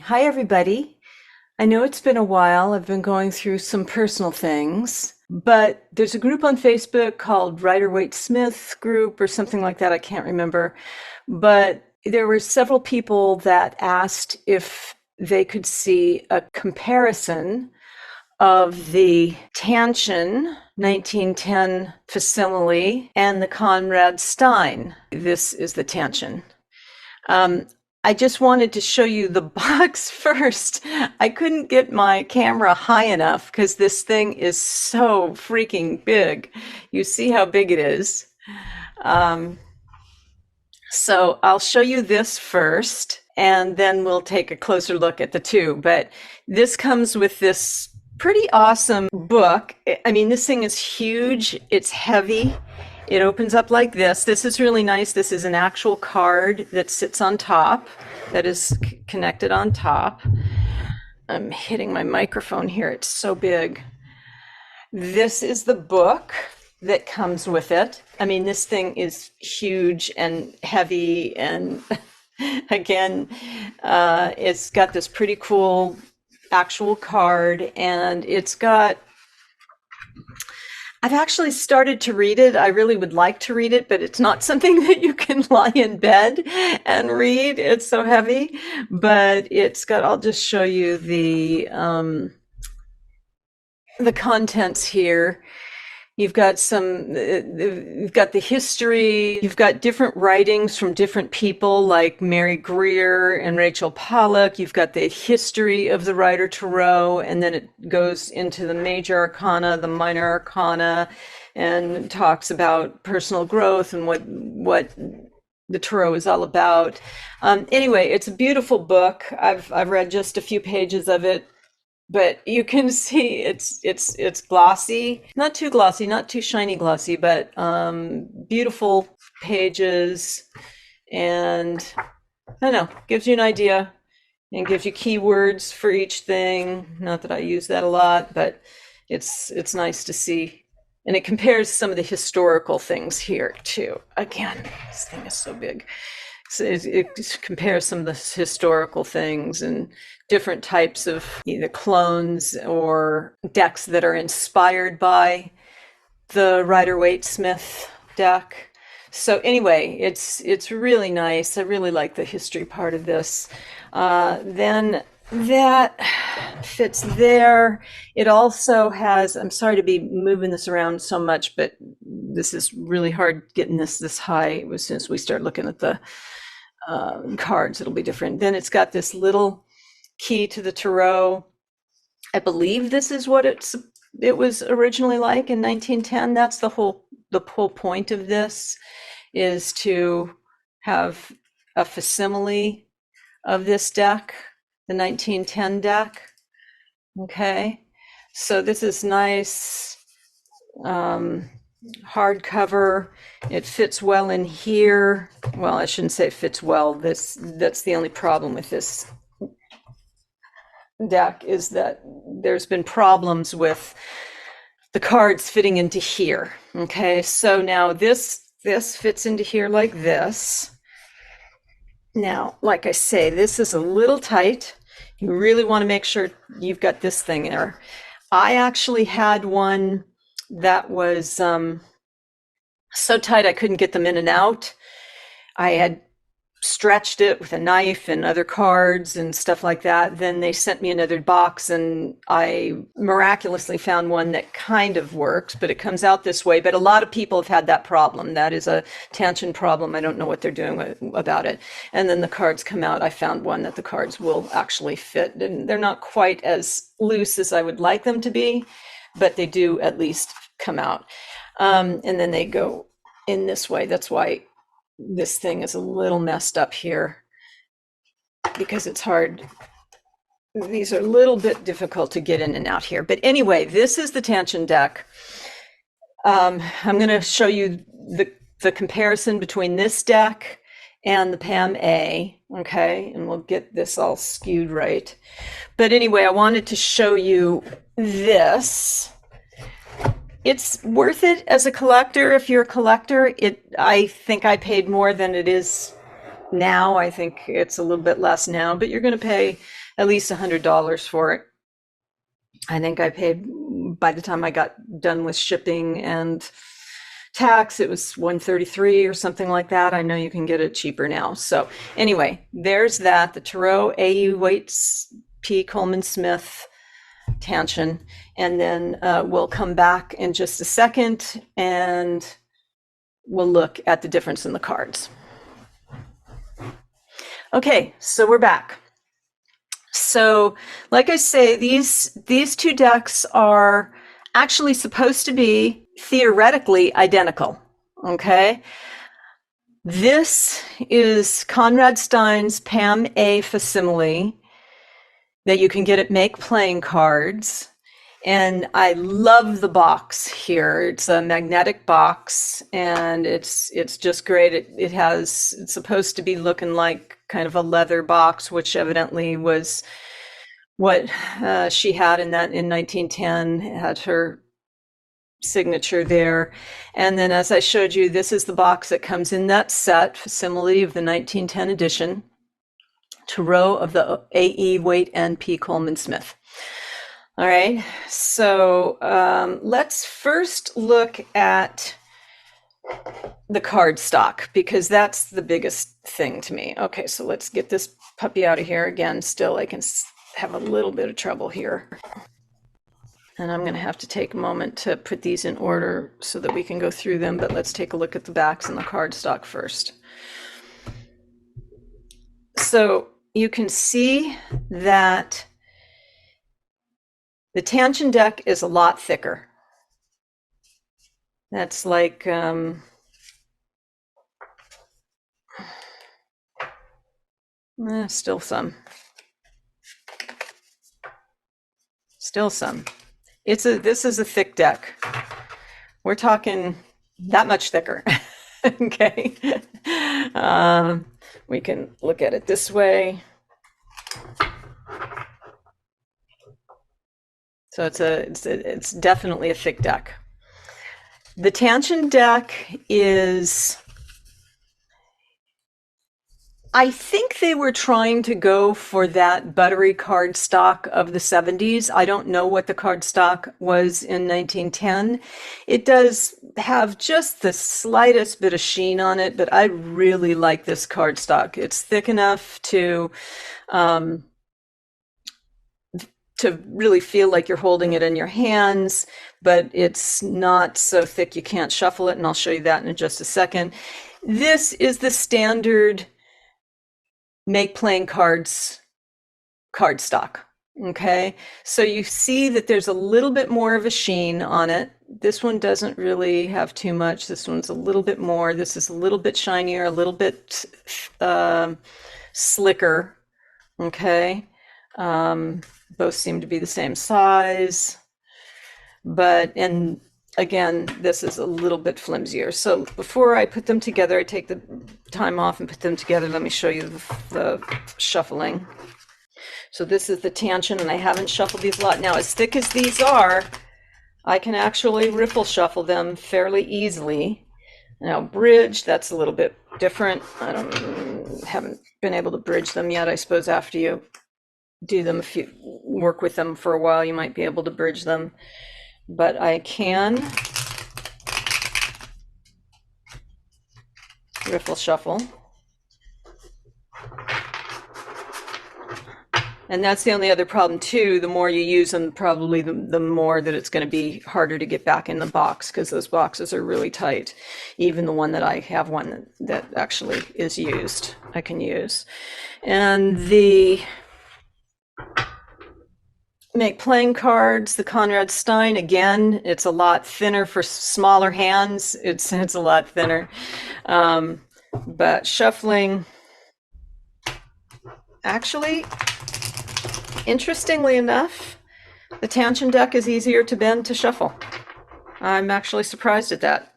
Hi, everybody. I know it's been a while. I've been going through some personal things, but there's a group on Facebook called Writer Waite Smith group or something like that. I can't remember. But there were several people that asked if they could see a comparison of the Taschen 1910 facsimile and the Conrad Steyn. This is the Taschen. Um, I just wanted to show you the box first. I couldn't get my camera high enough because this thing is so freaking big. You see how big it is. Um, so I'll show you this first, and then we'll take a closer look at the two. But this comes with this pretty awesome book. I mean, this thing is huge. It's heavy. It opens up like this. This is really nice. This is an actual card that sits on top, that is connected on top. I'm hitting my microphone here. It's so big. This is the book that comes with it. I mean, this thing is huge and heavy. And again, it's got this pretty cool actual card, and it's got, I've actually started to read it. I really would like to read it, but it's not something that you can lie in bed and read. It's so heavy. But it's got, I'll just show you the contents here. You've got you've got the history, you've got different writings from different people like Mary Greer and Rachel Pollack. You've got the history of the writer Thoreau, and then it goes into the major arcana, the minor arcana, and talks about personal growth and what the Thoreau is all about. Anyway, it's a beautiful book. I've read just a few pages of it. But you can see it's glossy, not too glossy, not too shiny glossy, but beautiful pages, and I don't know, gives you an idea and gives you keywords for each thing. Not that I use that a lot, but it's nice to see, and it compares some of the historical things here too. Again, this thing is so big. So it compares some of the historical things and different types of either clones or decks that are inspired by the Rider Waite Smith deck. So anyway, it's really nice. I really like the history part of this. Then that fits there. It also has, I'm sorry to be moving this around so much, but this is really hard getting this high. As soon as we start looking at the cards, it'll be different. Then it's got this little key to the Thoreau. I believe this is what it was originally like in 1910. That's the whole point of this, is to have a facsimile of this deck, the 1910 deck. Okay, so this is nice. Hardcover. It fits well in here. Well, I shouldn't say it fits well. That's the only problem with this deck, is that there's been problems with the cards fitting into here. Okay, so now this fits into here like this. Now, like I say, this is a little tight. You really want to make sure you've got this thing there. I actually had one that was so tight I couldn't get them in and out. I had stretched it with a knife and other cards and stuff like that. Then they sent me another box, and I miraculously found one that kind of works, but it comes out this way. But a lot of people have had that problem. That is a Taschen problem. I don't know what they're doing about it. And then the cards come out. I found one that the cards will actually fit, and they're not quite as loose as I would like them to be, but they do at least come out. And then they go in this way. That's why this thing is a little messed up here, because it's hard. These are a little bit difficult to get in and out here. But anyway, this is the Taschen deck. I'm going to show you the comparison between this deck and the Pam A. Okay, and we'll get this all skewed right. But anyway, I wanted to show you this. It's worth it as a collector. If you're a collector, I think I paid more than it is now. I think it's a little bit less now, but you're going to pay at least $100 for it. I think I paid, by the time I got done with shipping and tax, it was $133 or something like that. I know you can get it cheaper now. So anyway, there's that, the Turow AE Waite P. Colman Smith Taschen. And then we'll come back in just a second and we'll look at the difference in the cards. Okay, so we're back. So, like I say, these two decks are actually supposed to be theoretically identical. Okay, this is Conrad Steyn's Pam A facsimile that you can get at Make Playing Cards. And I love the box here. It's a magnetic box, and it's just great. It's supposed to be looking like kind of a leather box, which evidently was what she had in 1910. It had her signature there. And then, as I showed you, this is the box that comes in that set, facsimile of the 1910 edition, Turow of the A.E. Waite and P. Colman Smith. All right, so let's first look at the card stock, because that's the biggest thing to me. Okay, so let's get this puppy out of here. Again, still I can have a little bit of trouble here. And I'm going to have to take a moment to put these in order so that we can go through them, but let's take a look at the backs and the card stock first. So you can see that the Taschen deck is a lot thicker. That's like still some. This is a thick deck. We're talking that much thicker. Okay. We can look at it this way. So it's definitely a thick deck. The Taschen deck is, I think they were trying to go for that buttery card stock of the 70s. I don't know what the card stock was in 1910. It does have just the slightest bit of sheen on it, but I really like this card stock. It's thick enough to really feel like you're holding it in your hands, but it's not so thick you can't shuffle it, and I'll show you that in just a second. This is the standard Make Playing Cards card stock. Okay, so you see that there's a little bit more of a sheen on it. This one doesn't really have too much. This one's a little bit more. This is a little bit shinier, a little bit slicker. Okay. Both seem to be the same size, and again, this is a little bit flimsier. So before I put them together, I take the time off and put them together. Let me show you the shuffling. So this is the Taschen, and I haven't shuffled these a lot. Now, as thick as these are, I can actually riffle shuffle them fairly easily. Now, bridge, that's a little bit different. Haven't been able to bridge them yet. I suppose after you do them, if you work with them for a while, you might be able to bridge them. But I can riffle shuffle. And that's the only other problem too. The more you use them, probably the more that it's going to be harder to get back in the box, because those boxes are really tight. Even the one that I have, one that actually is used, I can use. And the Make Playing Cards, the Conrad Steyn, again, it's a lot thinner for smaller hands. It's a lot thinner. But shuffling, actually, interestingly enough, the Taschen deck is easier to bend to shuffle. I'm actually surprised at that.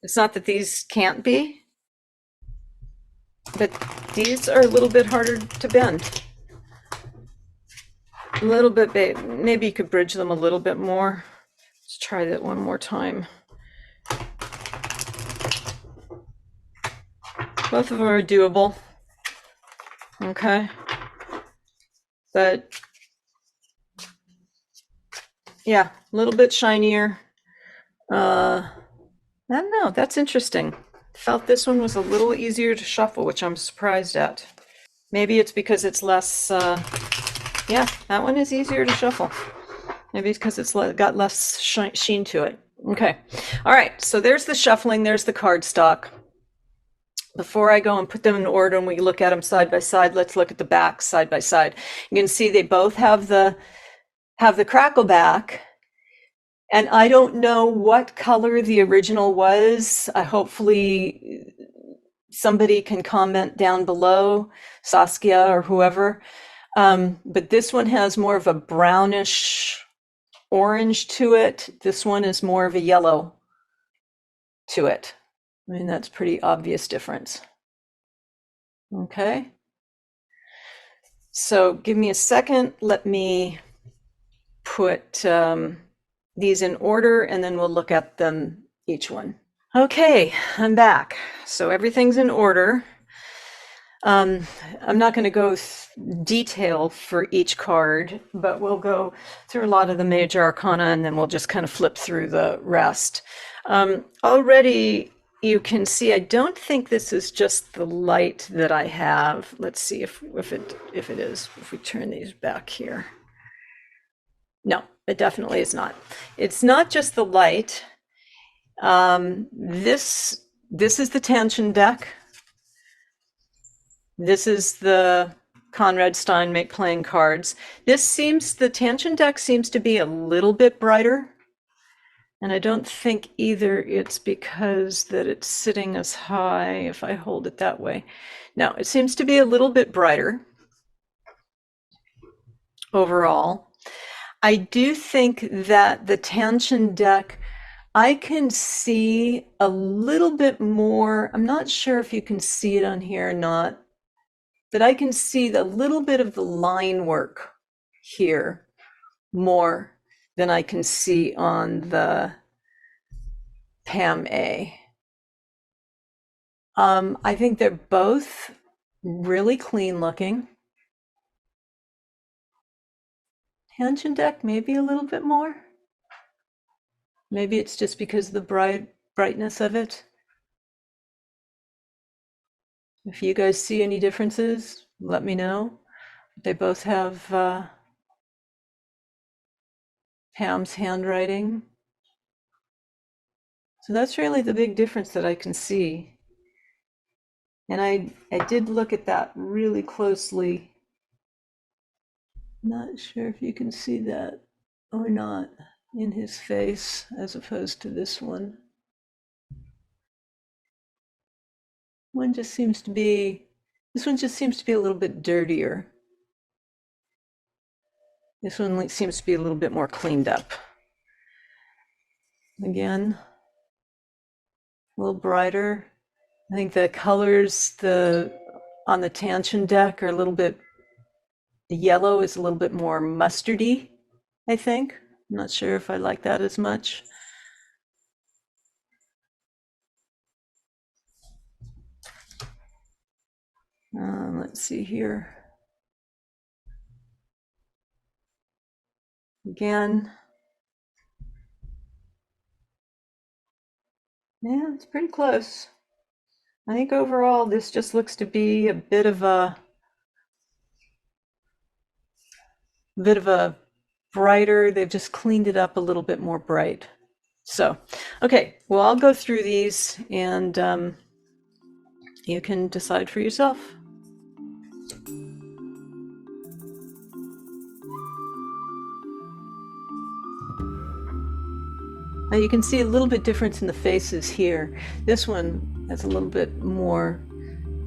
It's not that these can't be, but these are a little bit harder to bend. A little bit, maybe you could bridge them a little bit more. Let's try that one more time. Both of them are doable. Okay. but yeah, a little bit shinier. I don't know, that's interesting. Felt this one was a little easier to shuffle, which I'm surprised at. Maybe it's because it's less, yeah, that one is easier to shuffle. Maybe it's because it's got less sheen to it. Okay. All right. So there's the shuffling. There's the cardstock. Before I go and put them in order and we look at them side by side, let's look at the backs side by side. You can see they both have the crackle back. And I don't know what color the original was. Hopefully somebody can comment down below, Saskia or whoever. But this one has more of a brownish orange to it. This one is more of a yellow to it. I mean, that's pretty obvious difference. Okay. So give me a second. Let me put these in order and then we'll look at them each one. Okay, I'm back. So everything's in order. I'm not going to go detail for each card, but we'll go through a lot of the major arcana and then we'll just kind of flip through the rest. Already you can see, I don't think this is just the light that I have. Let's see if it is, if we turn these back here. No, it definitely is not. It's not just the light. This is the Taschen deck. This is the Conrad Steyn Make Playing Cards. The Taschen deck seems to be a little bit brighter. And I don't think either it's because that it's sitting as high if I hold it that way. No, it seems to be a little bit brighter overall. I do think that the Taschen deck, I can see a little bit more. I'm not sure if you can see it on here or not, but I can see a little bit of the line work here more than I can see on the Pam A. I think they're both really clean looking. Taschen deck, maybe a little bit more. Maybe it's just because of the brightness of it. If you guys see any differences, let me know. They both have Pam's handwriting. So that's really the big difference that I can see. And I did look at that really closely. Not sure if you can see that or not in his face as opposed to this one. This one just seems to be a little bit dirtier. This one seems to be a little bit more cleaned up. Again, a little brighter. I think the colors on the Taschen deck are a little bit, the yellow is a little bit more mustardy, I think. I'm not sure if I like that as much. Let's see here. Again. Yeah, it's pretty close. I think overall this just looks to be a bit of a brighter, they've just cleaned it up a little bit more bright. So, okay, well, I'll go through these and you can decide for yourself. Now you can see a little bit difference in the faces here. This one has a little bit more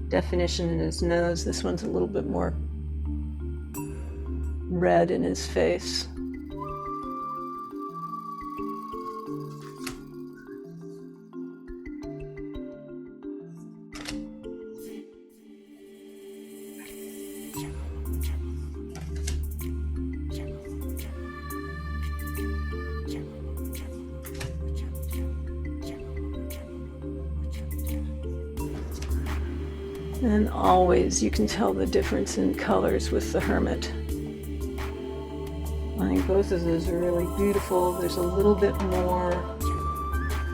definition in his nose. This one's a little bit more red in his face. And always you can tell the difference in colors with the Hermit. both of those are really beautiful. There's a little bit more,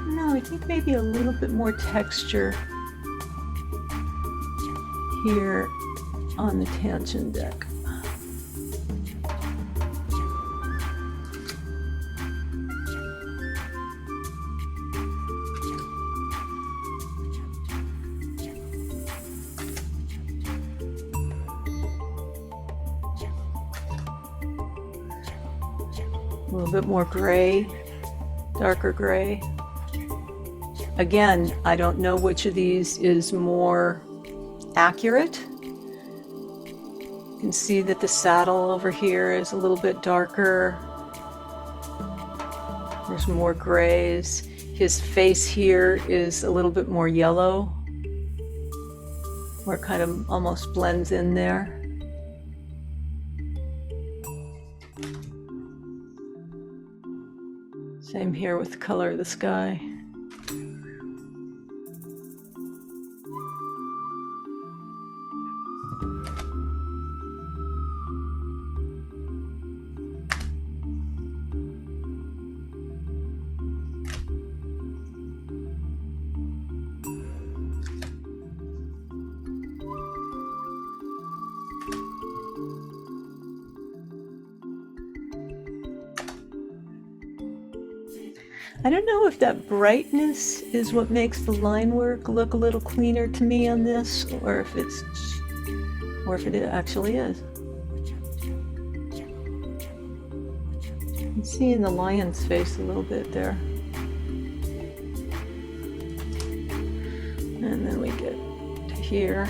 no, I think maybe a little bit more texture here on the Taschen deck. A little bit more gray, darker gray. Again, I don't know which of these is more accurate. You can see that the saddle over here is a little bit darker. There's more grays. His face here is a little bit more yellow, where it kind of almost blends in there. Same here with the color of the sky. I don't know if that brightness is what makes the line work look a little cleaner to me on this, or if it actually is. You can see in the lion's face a little bit there. And then we get to here.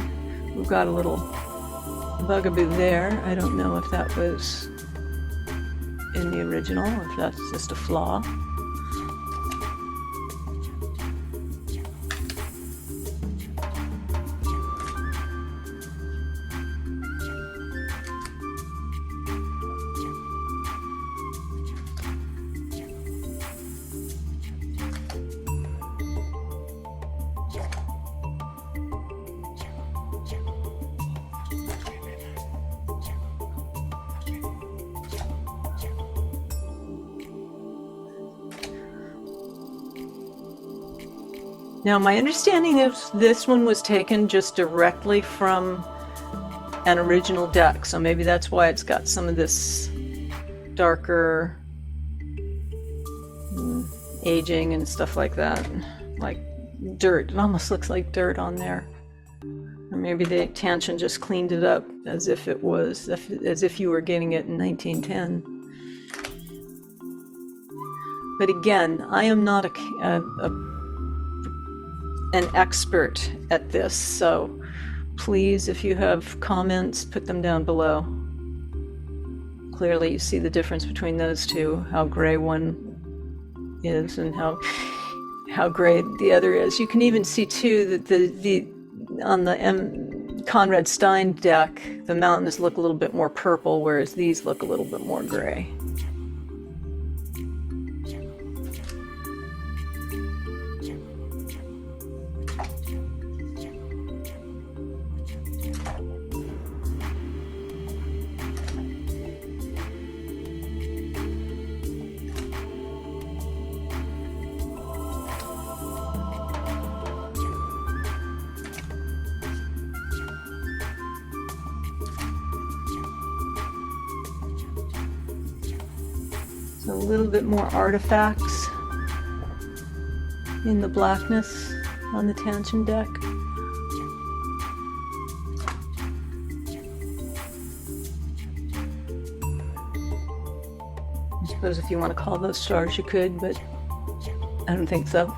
We've got a little bugaboo there. I don't know if that was in the original, if that's just a flaw. Now, my understanding is this one was taken just directly from an original deck, so maybe that's why it's got some of this darker aging and stuff like that, like dirt. It almost looks like dirt on there. Or maybe the Taschen just cleaned it up as if it was, as if you were getting it in 1910. But again, I am not an expert at this, so please, if you have comments, put them down below. Clearly you see the difference between those two, how gray one is and how gray the other is. You can even see too that on the Conrad Steyn deck, the mountains look a little bit more purple, whereas these look a little bit more gray. A little bit more artifacts in the blackness on the Taschen deck. I suppose if you want to call those stars, you could, but I don't think so.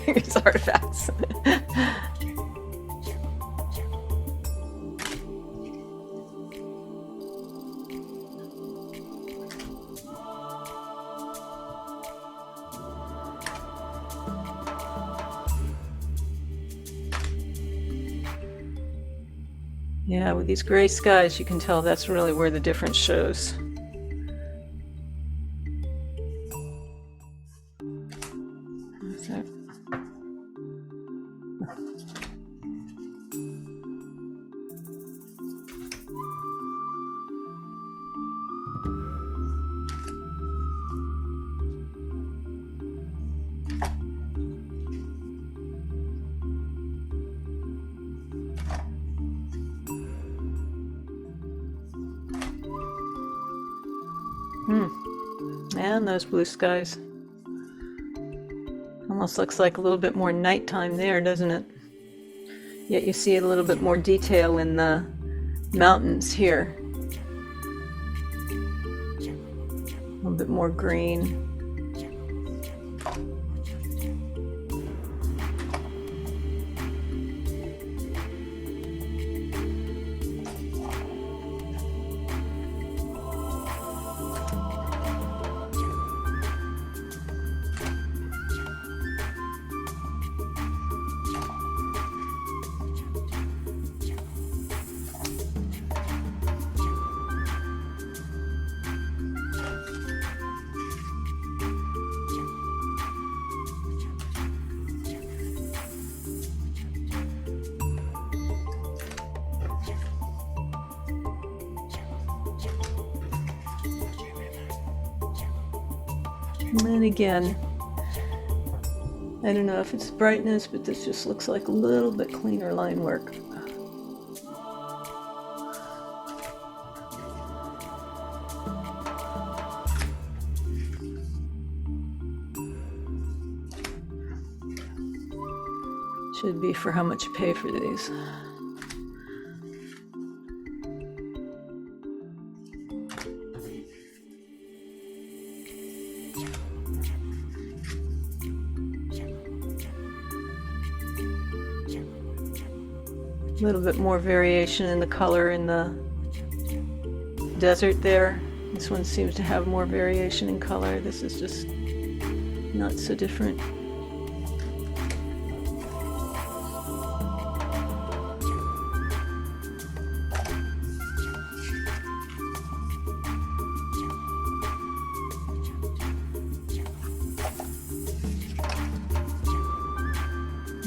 It's artifacts. Yeah, with these gray skies, you can tell that's really where the difference shows. What's that? and those blue skies. Almost looks like a little bit more nighttime there, doesn't it? Yet you see a little bit more detail in the mountains here. A little bit more green. And again, I don't know if it's brightness, but this just looks like a little bit cleaner line work. Should be for how much you pay for these. A little bit more variation in the color in the desert there. This one seems to have more variation in color. This is just not so different.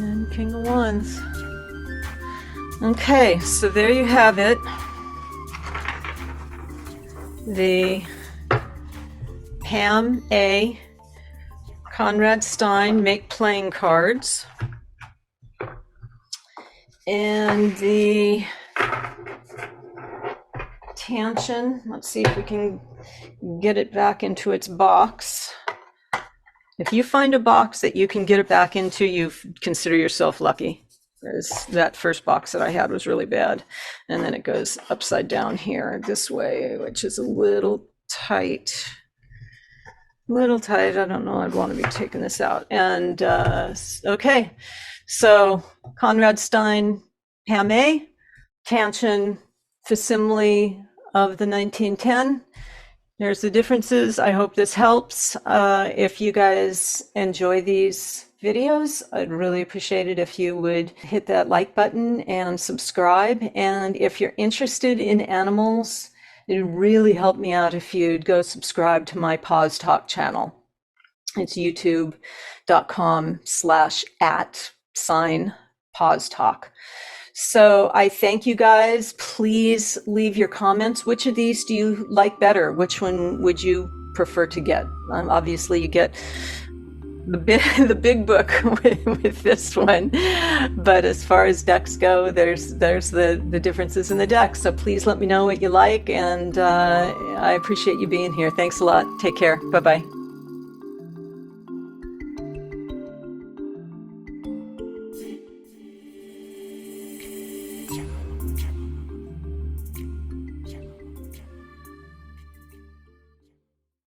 And King of Wands. Okay, so there you have it. The Pam A. Conrad Steyn Make Playing Cards. And the Taschen. Let's see if we can get it back into its box. If you find a box that you can get it back into, you consider yourself lucky. Because that first box that I had was really bad. And then it goes upside down here this way, which is a little tight. I don't know. I'd want to be taking this out. And okay. So Conrad Steyn, Pam A. Taschen, facsimile of the 1910. There's the differences. I hope this helps. If you guys enjoy these videos, I'd really appreciate it if you would hit that like button and subscribe. And if you're interested in animals, it'd really help me out if you'd go subscribe to my Paws Talk channel. It's youtube.com/@Paws Talk. So I thank you guys. Please leave your comments. Which of these do you like better? Which one would you prefer to get? Obviously, you get the big book with this one, but as far as decks go, there's the differences in the decks. So please let me know what you like, and I appreciate you being here. Thanks a lot. Take care. Bye-bye.